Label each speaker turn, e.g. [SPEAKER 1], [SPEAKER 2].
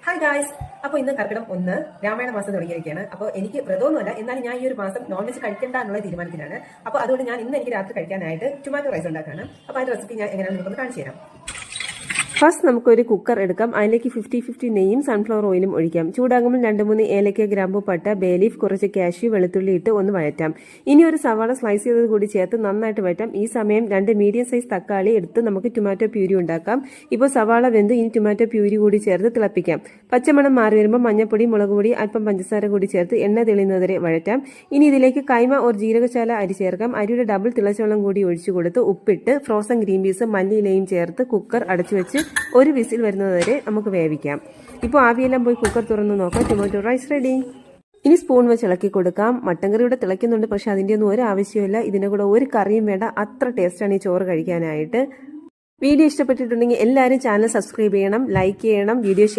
[SPEAKER 1] Hi guys. അപ്പോൾ ഇന്ന് കർക്കിടം 1 രാമായണ മാസം തുടങ്ങിയിരിക്കുകയാണ്. അപ്പോൾ എനിക്ക് വ്രതമൊന്നുമല്ല, എന്നാലും ഞാൻ ഈ ഒരു മാസം നോൺ വെജ് കഴിക്കേണ്ട എന്നുള്ള തീരുമാനത്തിലാണ്. അപ്പോൾ അതുകൊണ്ട് ഞാൻ ഇന്ന് എനിക്ക് രാത്രി കഴിക്കാനായിട്ട് ടൊമാറ്റോ റൈസ് ഉണ്ടാക്കാണ്. അപ്പോൾ അതിന്റെ റെസിപ്പി ഞാൻ എങ്ങനെയാണ് നിങ്ങൾക്കൊന്ന് കാണിച്ചു തരാം. ഫസ്റ്റ് നമുക്കൊരു കുക്കർ എടുക്കാം. അതിലേക്ക് 50-50 നെയ്യും സൺഫ്ലവർ ഓയിലും ഒഴിക്കാം. ചൂടാകുമ്പോൾ 2-3 ഏലക്ക, ഗ്രാമ്പു, പട്ട, ബേ ലീഫ്, കുറച്ച് കാഷ്യൂ, വെളുത്തുള്ളി ഇട്ട് ഒന്ന് വഴറ്റാം. ഇനി ഒരു സവാള സ്ലൈസ് ചെയ്തത് കൂടി ചേർത്ത് നന്നായിട്ട് വഴറ്റാം. ഈ സമയം 2 മീഡിയം സൈസ് തക്കാളി എടുത്ത് നമുക്ക് ടൊമാറ്റോ പ്യൂരി ഉണ്ടാക്കാം. ഇപ്പോൾ സവാള വെന്ത് ഇനി ടൊമാറ്റോ പ്യൂരി കൂടി ചേർത്ത് തിളപ്പിക്കാം. പച്ചമണം മാറി വരുമ്പോൾ മഞ്ഞപ്പൊടി, മുളക് പൊടി, അല്പം പഞ്ചസാര കൂടി ചേർത്ത് എണ്ണ തെളിയുന്നതുവരെ വഴറ്റാം. ഇനി ഇതിലേക്ക് കൈമ ഓർ ജീരകശാല അരി ചേർക്കാം. അരിയുടെ ഡബിൾ തിളച്ചവെള്ളം കൂടി ഒഴിച്ചു കൊടുത്ത് ഉപ്പിട്ട് ഫ്രോസൺ ഗ്രീൻ പീസും മല്ലിയിലയും ചേർത്ത് കുക്കർ അടച്ചു വെച്ച് ഒരു വിസിൽ വരുന്നതുവരെ നമുക്ക് വേവിക്കാം. ഇപ്പോൾ ആവിയെല്ലാം പോയി കുക്കർ തുറന്ന് നോക്കാം. Tomato rice ready. ഇനി സ്പൂൺ വെച്ച് ഇളക്കി കൊടുക്കാം. മട്ടൻ കറി ഇവിടെ തിളയ്ക്കുന്നുണ്ട്, പക്ഷെ അതിൻ്റെ ഒന്നും ഒരു ആവശ്യമില്ല. ഇതിൻ്റെ കൂടെ ഒരു കറിയും വേണ്ട, അത്ര ടേസ്റ്റാണ് ഈ ചോറ് കഴിക്കാനായിട്ട്. വീഡിയോ ഇഷ്ടപ്പെട്ടിട്ടുണ്ടെങ്കിൽ എല്ലാവരും ചാനൽ സബ്സ്ക്രൈബ് ചെയ്യണം, ലൈക്ക് ചെയ്യണം, വീഡിയോ ഷെയർ